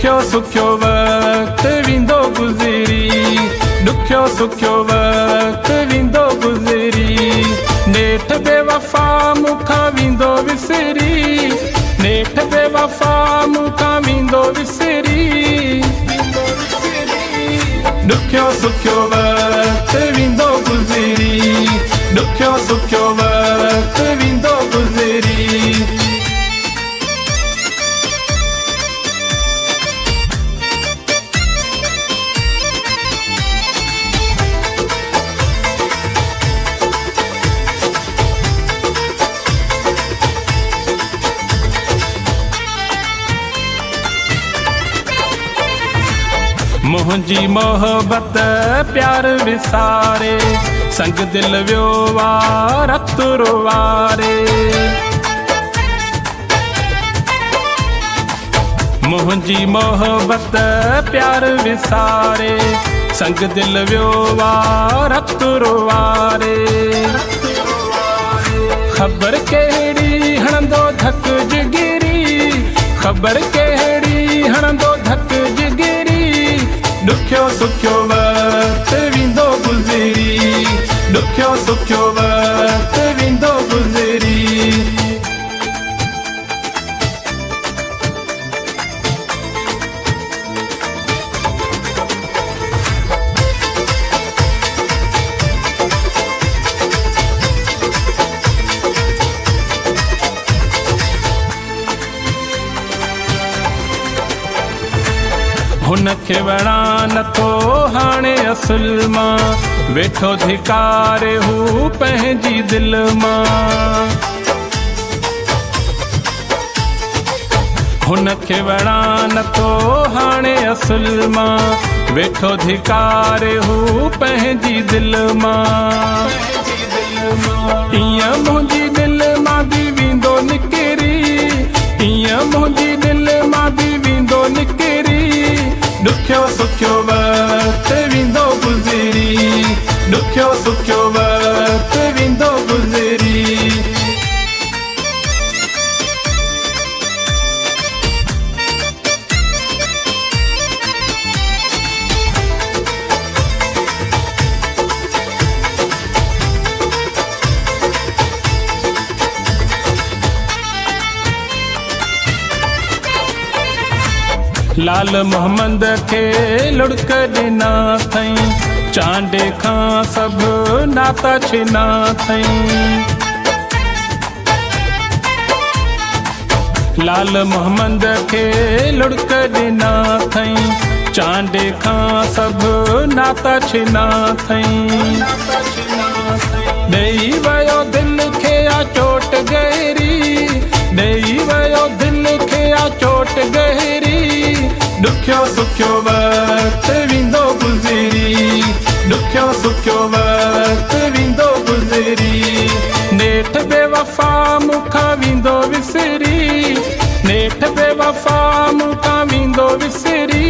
ॾुखियो सुखियो वक़्तु वेंदो गुज़री, ॾुखियो सुखियो वक़्तु वेंदो गुज़री। नेठ बेवफ़ा मूंखां वेंदो विसरी, नेठ बेवफ़ा मूंखां वेंदो विसरी। ॾुखियो सुखियो वक़्तु वेंदो गुज़री, ॾुखियो सुखियो वक़्तु वेंदो गुज़री। मुंहिंजी मोहबत प्यार विसारे, संग दिल वियो रत रोवारे। मुंहिंजी मोहबत प्यार विसारे, संग दिल वियो रत रोवारे। ख़बर कहिड़ी हणंदो धक जिगिरी, ख़बर कहिड़ी हणंदो धक जिगिरी। ॾुखियो सुखियो वक़्तु वेंदो गुज़री, ॾुखियो सुखियो वक़्तु वेंदो गुज़री। हुनखे वणा नथो हाणे असुल मां, वेठो धिकारे हू पंहिंजी दिल मां। हुनखे वणा नथो हाणे असुल मां, वेठो धिकारे हू पंहिंजी दिल मां। ईअं मुंहिंजी दिल मां बि वेंदो निकिरी, ईअं मुंहिंजी दिल मां बि वेंदो निकिरी। ॾुखियो सुखियो वक़्तु वेंदो गुज़री, ॾुखियो सुखियो वक़्तु वेंदो गुज़री। लाल मोहम्मद खे लुड़क ॾिना अथई, चांडे खां सभु नाता छिना अथई। लाल मोहम्मद खे लुड़क ॾिना अथई, चांडे खां सभु नाता छिना अथई। ॾेई वियो दिल खे चोट गहरी, ॾेई वियो दिल खे चोट गहरी। ॾुखियो सुखियो वक़्तु वेंदो गुज़री, ॾुखियो सुखियो वक़्तु वेंदो गुज़री। नेठ बेवफ़ा मूंखां वेंदो विसरी, नेठ बेवफ़ा मूंखां वेंदो विसरी।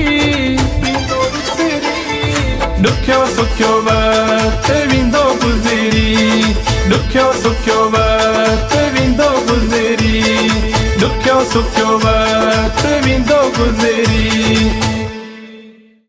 ॾुखियो सुखियो वक़्तु वेंदो गुज़री, ॾुखियो सुखियो वक़्तु वेंदो गुज़री, ॾुखियो सुखियो वक़्तु वेंदो गुज़री।